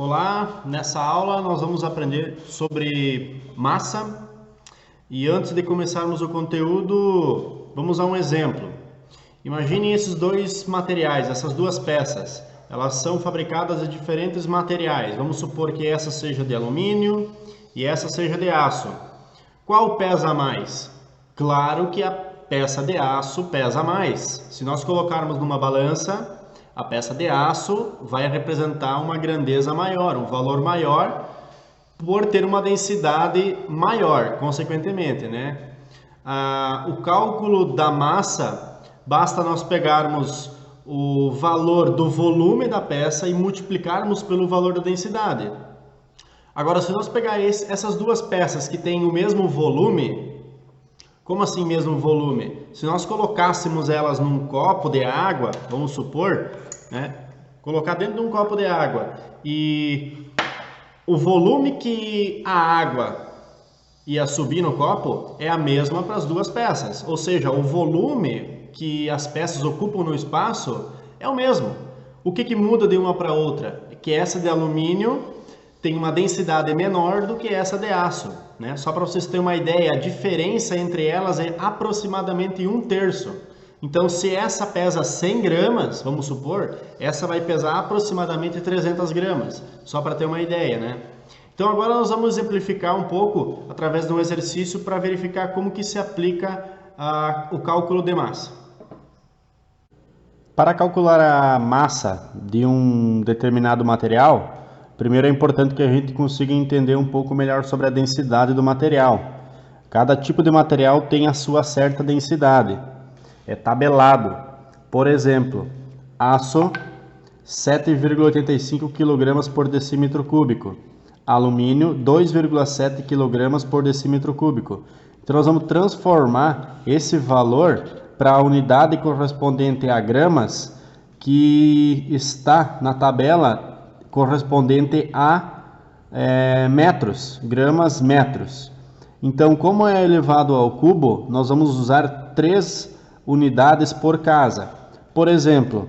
Olá, nessa aula nós vamos aprender sobre massa e antes de começarmos o conteúdo, vamos a um exemplo. Imaginem esses dois materiais, essas duas peças, elas são fabricadas de diferentes materiais. Vamos supor que essa seja de alumínio e essa seja de aço. Qual pesa mais? Claro que a peça de aço pesa mais. Se nós colocarmos numa balança, a peça de aço vai representar uma grandeza maior, um valor maior, por ter uma densidade maior, consequentemente, né? O cálculo da massa, basta nós pegarmos o valor do volume da peça e multiplicarmos pelo valor da densidade. Agora, se nós pegar essas duas peças que têm o mesmo volume, como assim mesmo volume? Se nós colocássemos elas num copo de água, vamos supor, né? Colocar dentro de um copo de água e o volume que a água ia subir no copo é a mesma para as duas peças. Ou seja, o volume que as peças ocupam no espaço é o mesmo. O que muda de uma para outra? É que essa de alumínio tem uma densidade menor do que essa de aço, né? Só para vocês terem uma ideia, a diferença entre elas é aproximadamente 1/3. Então, se essa pesa 100 gramas, vamos supor, essa vai pesar aproximadamente 300 gramas, só para ter uma ideia, né? Então, agora nós vamos exemplificar um pouco através de um exercício para verificar como que se aplica o cálculo de massa. Para calcular a massa de um determinado material, primeiro é importante que a gente consiga entender um pouco melhor sobre a densidade do material. Cada tipo de material tem a sua certa densidade. É tabelado. Por exemplo, aço 7,85 kg por decímetro cúbico. Alumínio 2,7 kg por decímetro cúbico. Então nós vamos transformar esse valor para a unidade correspondente a gramas que está na tabela correspondente a metros, gramas, metros. Então, como é elevado ao cubo, nós vamos usar 3 unidades por casa. Por exemplo,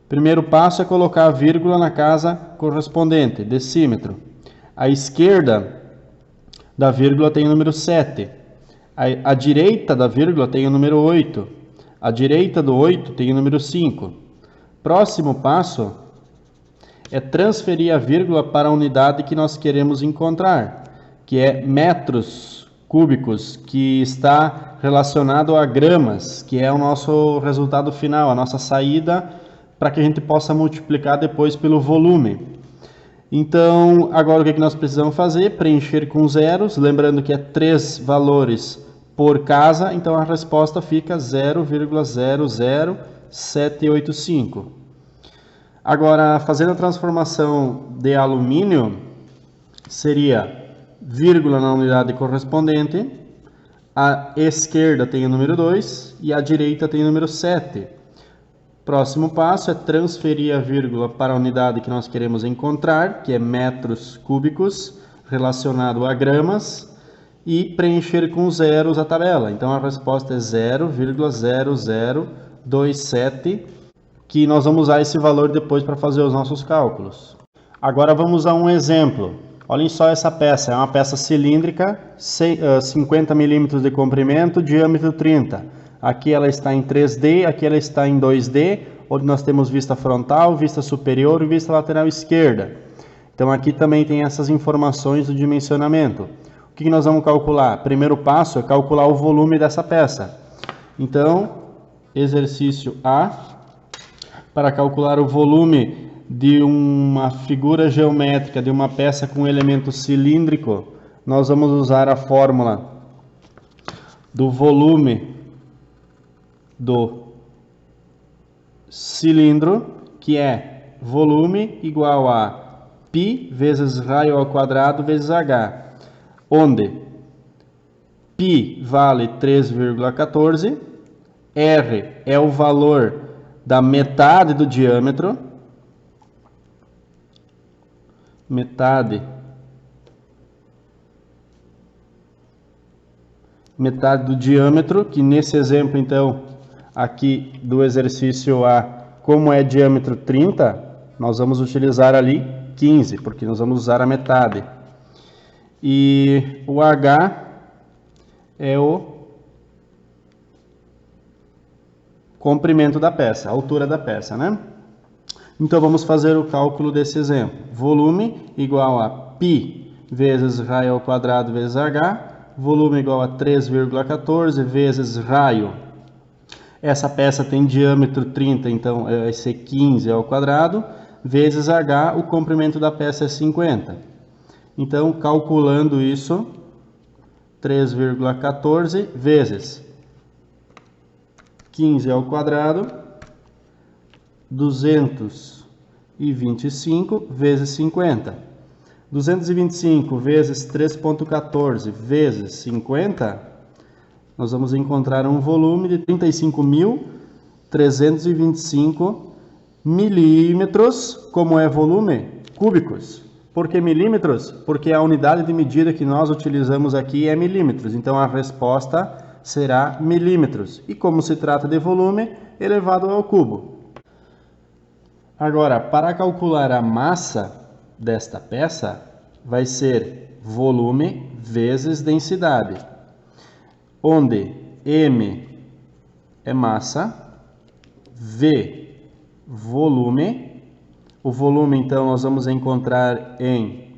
primeiro passo é colocar a vírgula na casa correspondente, decímetro. À esquerda da vírgula tem o número 7. À direita da vírgula tem o número 8. À direita do 8 tem o número 5. Próximo passo é transferir a vírgula para a unidade que nós queremos encontrar, que é metros cúbicos, que está relacionado a gramas, que é o nosso resultado final, a nossa saída, para que a gente possa multiplicar depois pelo volume. Então, agora o que nós precisamos fazer? Preencher com zeros, lembrando que é 3 valores por casa, então a resposta fica 0,00785. Agora, fazendo a transformação de alumínio, seria vírgula na unidade correspondente, à esquerda tem o número 2 e à direita tem o número 7. Próximo passo é transferir a vírgula para a unidade que nós queremos encontrar, que é metros cúbicos, relacionado a gramas, e preencher com zeros a tabela. Então a resposta é 0,0027, que nós vamos usar esse valor depois para fazer os nossos cálculos. Agora vamos a um exemplo. Olhem só essa peça, é uma peça cilíndrica, 50 milímetros de comprimento, diâmetro 30. Aqui ela está em 3D, aqui ela está em 2D, onde nós temos vista frontal, vista superior e vista lateral esquerda. Então aqui também tem essas informações do dimensionamento. O que nós vamos calcular? Primeiro passo é calcular o volume dessa peça. Então, exercício A, para calcular o volume de uma figura geométrica de uma peça com elemento cilíndrico, nós vamos usar a fórmula do volume do cilindro, que é volume igual a π vezes raio ao quadrado vezes h, onde π vale 3,14, r é o valor da metade do diâmetro, metade do diâmetro, que nesse exemplo, então, aqui do exercício A, como é diâmetro 30, nós vamos utilizar ali 15, porque nós vamos usar a metade. E o H é o comprimento da peça, a altura da peça, né? Então vamos fazer o cálculo desse exemplo. Volume igual a π vezes raio ao quadrado vezes H. Volume igual a 3,14 vezes raio. Essa peça tem diâmetro 30, então vai ser 15 ao quadrado, vezes H, o comprimento da peça é 50. Então, calculando isso, 3,14 vezes 15 ao quadrado, 225 vezes 50. 225 vezes 3,14 vezes 50, nós vamos encontrar um volume de 35.325 milímetros, como é volume? Cúbicos. Por que milímetros? Porque a unidade de medida que nós utilizamos aqui é milímetros, então a resposta será milímetros. E como se trata de volume, elevado ao cubo. Agora, para calcular a massa desta peça, vai ser volume vezes densidade, onde M é massa, V volume. O volume, então, nós vamos encontrar em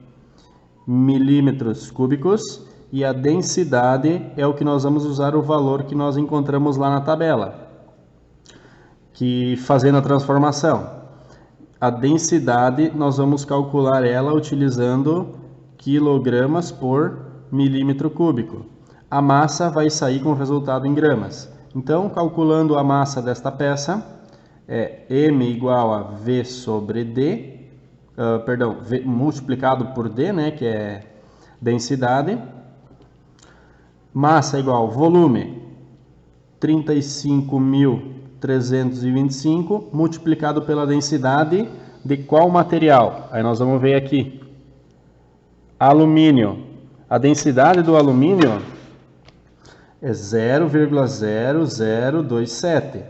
milímetros cúbicos, e a densidade é o que nós vamos usar o valor que nós encontramos lá na tabela, que fazendo a transformação. A densidade, nós vamos calcular ela utilizando quilogramas por milímetro cúbico. A massa vai sair com o resultado em gramas. Então, calculando a massa desta peça, é M igual a V sobre D, V multiplicado por D, né, que é densidade. Massa igual volume, 35.325, multiplicado pela densidade de qual material? Aí nós vamos ver aqui. Alumínio. A densidade do alumínio é 0,0027.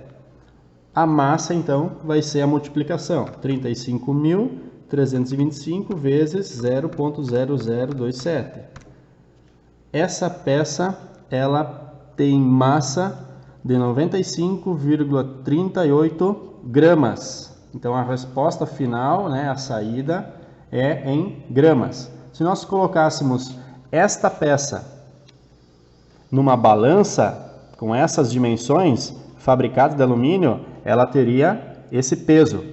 A massa, então, vai ser a multiplicação. 35.325 vezes 0,0027. Essa peça, ela tem massa de 95,38 gramas. Então, a resposta final, né, a saída, é em gramas. Se nós colocássemos esta peça numa balança com essas dimensões, fabricada de alumínio, ela teria esse peso.